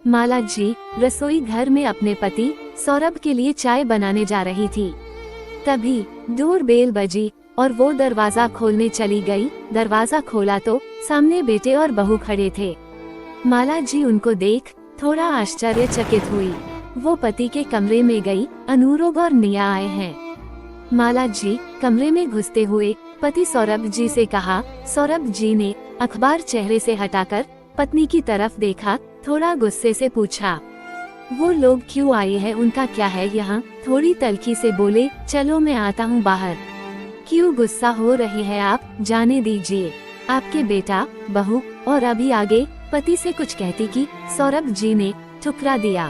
माला जी रसोई घर में अपने पति सौरभ के लिए चाय बनाने जा रही थी। तभी डोर बेल बजी और वो दरवाजा खोलने चली गई। दरवाजा खोला तो सामने बेटे और बहू खड़े थे। माला जी उनको देख थोड़ा आश्चर्यचकित हुई। वो पति के कमरे में गई। अनुराग और निया आए हैं। माला जी कमरे में घुसते हुए पति सौरभ जी से कहा। सौरभ जी ने अखबार चेहरे से हटाकर पत्नी की तरफ देखा, थोड़ा गुस्से से पूछा, वो लोग क्यों आए हैं, उनका क्या है यहाँ? थोड़ी तल्खी से बोले, चलो मैं आता हूँ बाहर। क्यों गुस्सा हो रहे हैं आप, जाने दीजिए। आपके बेटा, बहू और अभी आगे पति से कुछ कहती कि सौरभ जी ने ठुकरा दिया।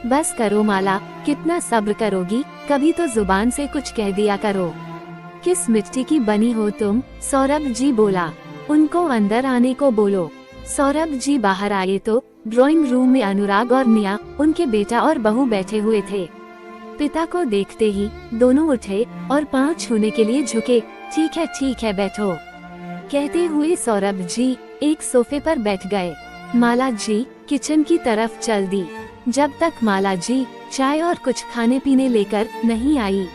बस करो माला, कितना सब्र करोगी, कभी तो जुबान से कुछ कह दिया करो। किस मिट्टी की बनी हो तुम? सौरभ जी बोला। उनको अंदर आने को बोलो। सौरभ जी बाहर आए तो ड्राइंग रूम में अनुराग और निया, उनके बेटा और बहू बैठे हुए थे। पिता को देखते ही दोनों उठे और पांव छूने के लिए झुके। ठीक है बैठो, कहते हुए सौरभ जी एक सोफे पर बैठ गए। माला जी किचन की तरफ चल दी। जब तक माला जी चाय और कुछ खाने पीने लेकर नहीं आई,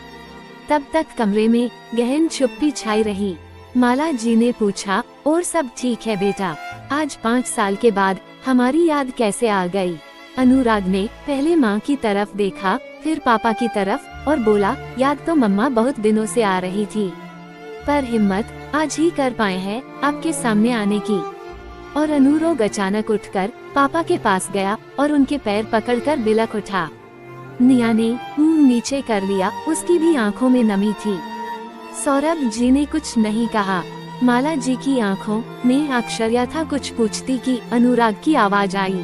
तब तक कमरे में गहन चुप्पी छाई रही। माला जी ने पूछा, और सब ठीक है बेटा? आज 5 साल के बाद हमारी याद कैसे आ गई? अनुराग ने पहले माँ की तरफ देखा, फिर पापा की तरफ और बोला, याद तो मम्मा बहुत दिनों से आ रही थी, पर हिम्मत आज ही कर पाए हैं आपके सामने आने की। और अनुराग अचानक उठकर पापा के पास गया और उनके पैर पकड़कर बिलख उठा। निया ने मुंह नीचे कर लिया, उसकी भी आंखों में नमी थी। सौरभ जी ने कुछ नहीं कहा। माला जी की आंखों में आश्चर्य था, कुछ पूछती कि अनुराग की आवाज आई,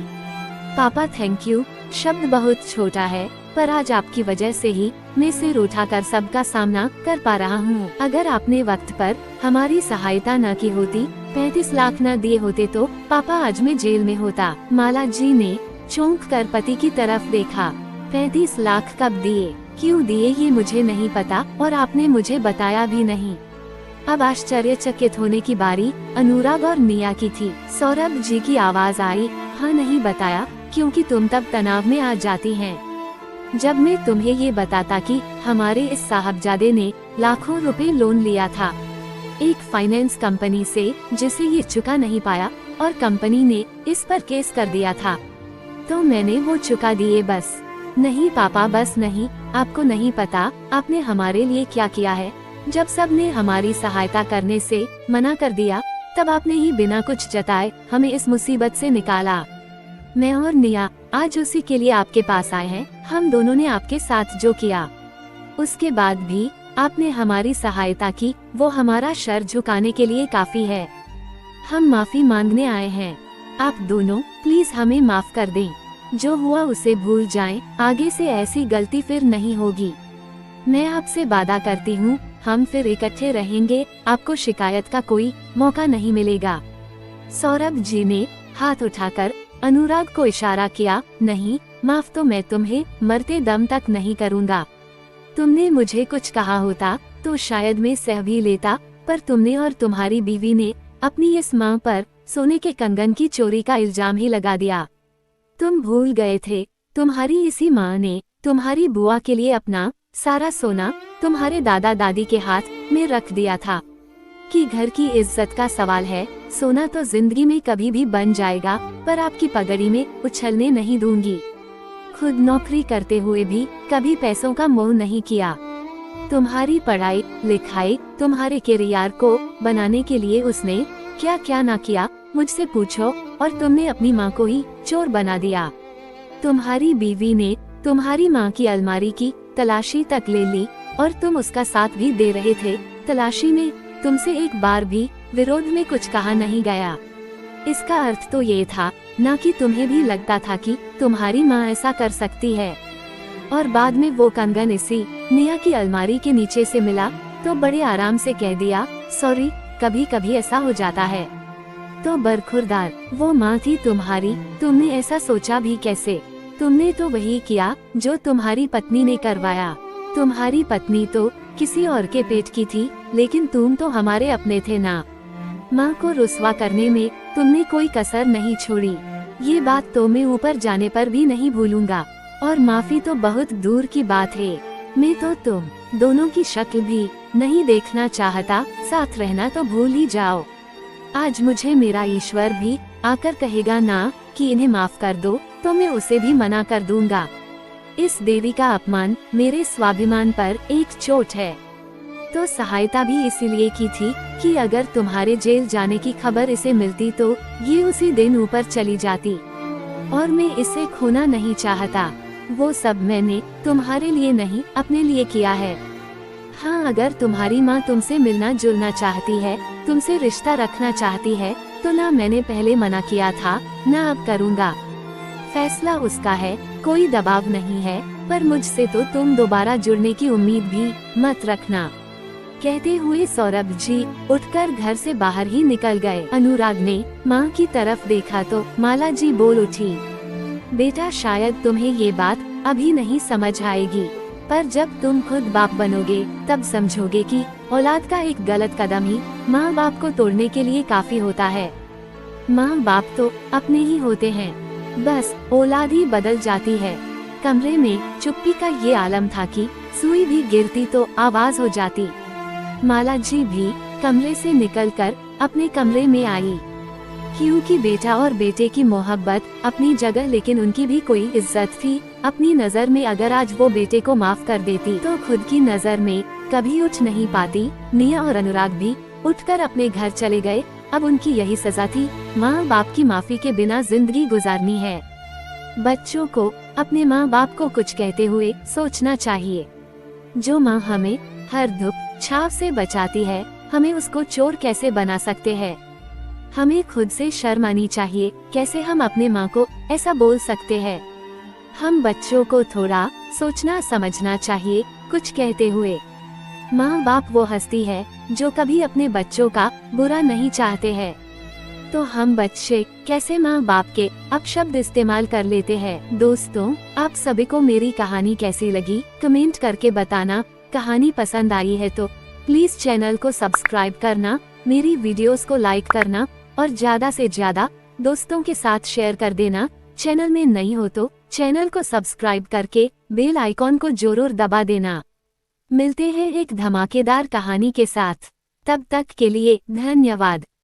पापा थैंक यू। शब्द बहुत छोटा है, पर आज आपकी वजह से ही मैं सिर उठाकर सबका सामना कर पा रहा हूँ। अगर आपने वक्त पर हमारी सहायता न की होती, 35 लाख न दिए होते तो पापा आज मैं जेल में होता। माला जी ने चौंक कर पति की तरफ देखा। 35 लाख कब दिए, क्यों दिए ये मुझे नहीं पता और आपने मुझे बताया भी नहीं। अब आश्चर्यचकित होने की बारी अनुराग और निया की थी। सौरभ जी की आवाज आई, हाँ नहीं बताया क्योंकि तुम तब तनाव में आ जाती हैं। जब मैं तुम्हें ये बताता कि हमारे इस साहबजादे ने लाखों रुपए लोन लिया था एक फाइनेंस कंपनी से, जिसे ये चुका नहीं पाया और कंपनी ने इस पर केस कर दिया था, तो मैंने वो चुका दिए। बस नहीं पापा, बस नहीं। आपको नहीं पता आपने हमारे लिए क्या किया है। जब सब ने हमारी सहायता करने से मना कर दिया, तब आपने ही बिना कुछ जताए हमें इस मुसीबत से निकाला। मैं और निया आज उसी के लिए आपके पास आए हैं। हम दोनों ने आपके साथ जो किया, उसके बाद भी आपने हमारी सहायता की, वो हमारा सर झुकाने के लिए काफी है। हम माफी मांगने आए हैं। आप दोनों प्लीज हमें माफ कर दें। जो हुआ उसे भूल जाएं, आगे से ऐसी गलती फिर नहीं होगी। मैं आपसे वादा करती हूँ, हम फिर इकट्ठे रहेंगे, आपको शिकायत का कोई मौका नहीं मिलेगा। सौरभ जी ने हाथ उठाकर अनुराग को इशारा किया, नहीं, माफ तो मैं तुम्हें मरते दम तक नहीं करूँगा। तुमने मुझे कुछ कहा होता तो शायद मैं सह भी लेता, पर तुमने और तुम्हारी बीवी ने अपनी इस माँ पर सोने के कंगन की चोरी का इल्जाम ही लगा दिया। तुम भूल गए थे, तुम्हारी इसी माँ ने तुम्हारी बुआ के लिए अपना सारा सोना तुम्हारे दादा दादी के हाथ में रख दिया था कि घर की इज्जत का सवाल है, सोना तो जिंदगी में कभी भी बन जाएगा, पर आपकी पगड़ी में उछलने नहीं दूंगी। खुद नौकरी करते हुए भी कभी पैसों का मोह नहीं किया। तुम्हारी पढ़ाई लिखाई, तुम्हारे करियर को बनाने के लिए उसने क्या क्या ना किया, मुझसे पूछो। और तुमने अपनी माँ को ही चोर बना दिया। तुम्हारी बीवी ने तुम्हारी माँ की अलमारी की तलाशी तक ले ली और तुम उसका साथ भी दे रहे थे। तलाशी में तुमसे एक बार भी विरोध में कुछ कहा नहीं गया। इसका अर्थ तो ये था ना कि तुम्हें भी लगता था कि तुम्हारी माँ ऐसा कर सकती है। और बाद में वो कंगन इसी निया की अलमारी के नीचे से मिला तो बड़े आराम से कह दिया, सॉरी, कभी कभी ऐसा हो जाता है। तो बरखुरदार वो माँ थी तुम्हारी, तुमने ऐसा सोचा भी कैसे? तुमने तो वही किया जो तुम्हारी पत्नी ने करवाया। तुम्हारी पत्नी तो किसी और के पेट की थी, लेकिन तुम तो हमारे अपने थे ना। माँ को रुस्वा करने में तुमने कोई कसर नहीं छोड़ी। ये बात तो मैं ऊपर जाने पर भी नहीं भूलूंगा, और माफी तो बहुत दूर की बात है। मैं तो तुम दोनों की शक्ल भी नहीं देखना चाहता, साथ रहना तो भूल ही जाओ। आज मुझे मेरा ईश्वर भी आकर कहेगा ना कि इन्हें माफ कर दो, तो मैं उसे भी मना कर दूंगा। इस देवी का अपमान मेरे स्वाभिमान पर एक चोट है। तो सहायता भी इसीलिए की थी कि अगर तुम्हारे जेल जाने की खबर इसे मिलती तो ये उसी दिन ऊपर चली जाती, और मैं इसे खोना नहीं चाहता। वो सब मैंने तुम्हारे लिए नहीं, अपने लिए किया है। हाँ, अगर तुम्हारी माँ तुमसे मिलना जुलना चाहती है, तुमसे रिश्ता रखना चाहती है, तो ना मैंने पहले मना किया था, ना अब करूँगा। फैसला उसका है, कोई दबाव नहीं है, पर मुझसे तो तुम दोबारा जुड़ने की उम्मीद भी मत रखना। कहते हुए सौरभ जी उठकर घर से बाहर ही निकल गए। अनुराग ने माँ की तरफ देखा तो माला जी बोल उठी, बेटा शायद तुम्हें ये बात अभी नहीं समझ आएगी, पर जब तुम खुद बाप बनोगे तब समझोगे कि औलाद का एक गलत कदम ही माँ बाप को तोड़ने के लिए काफी होता है। माँ बाप तो अपने ही होते हैं, बस औलाद ही बदल जाती है। कमरे में चुप्पी का ये आलम था कि सुई भी गिरती तो आवाज हो जाती। माला जी भी कमरे से निकलकर अपने कमरे में आई, क्योंकि बेटा और बेटे की मोहब्बत अपनी जगह, लेकिन उनकी भी कोई इज्जत थी। अपनी नजर में अगर आज वो बेटे को माफ कर देती तो खुद की नजर में कभी उठ नहीं पाती। निया और अनुराग भी उठकर अपने घर चले गए। अब उनकी यही सजा थी, माँ बाप की माफी के बिना जिंदगी गुजारनी है। बच्चों को अपने माँ बाप को कुछ कहते हुए सोचना चाहिए। जो माँ हमें हर दुख छाव से बचाती है, हमें उसको चोर कैसे बना सकते हैं। हमें खुद से शर्म आनी चाहिए, कैसे हम अपने माँ को ऐसा बोल सकते हैं। हम बच्चों को थोड़ा सोचना समझना चाहिए कुछ कहते हुए। माँ बाप वो हस्ती है जो कभी अपने बच्चों का बुरा नहीं चाहते हैं, तो हम बच्चे कैसे माँ बाप के अपशब्द इस्तेमाल कर लेते हैं। दोस्तों, आप सभी को मेरी कहानी कैसी लगी कमेंट करके बताना। कहानी पसंद आई है तो प्लीज चैनल को सब्सक्राइब करना, मेरी वीडियोस को लाइक करना और ज्यादा से ज्यादा दोस्तों के साथ शेयर कर देना। चैनल में नई हो तो चैनल को सब्सक्राइब करके बेल आइकॉन को जरूर दबा देना। मिलते हैं एक धमाकेदार कहानी के साथ, तब तक के लिए धन्यवाद।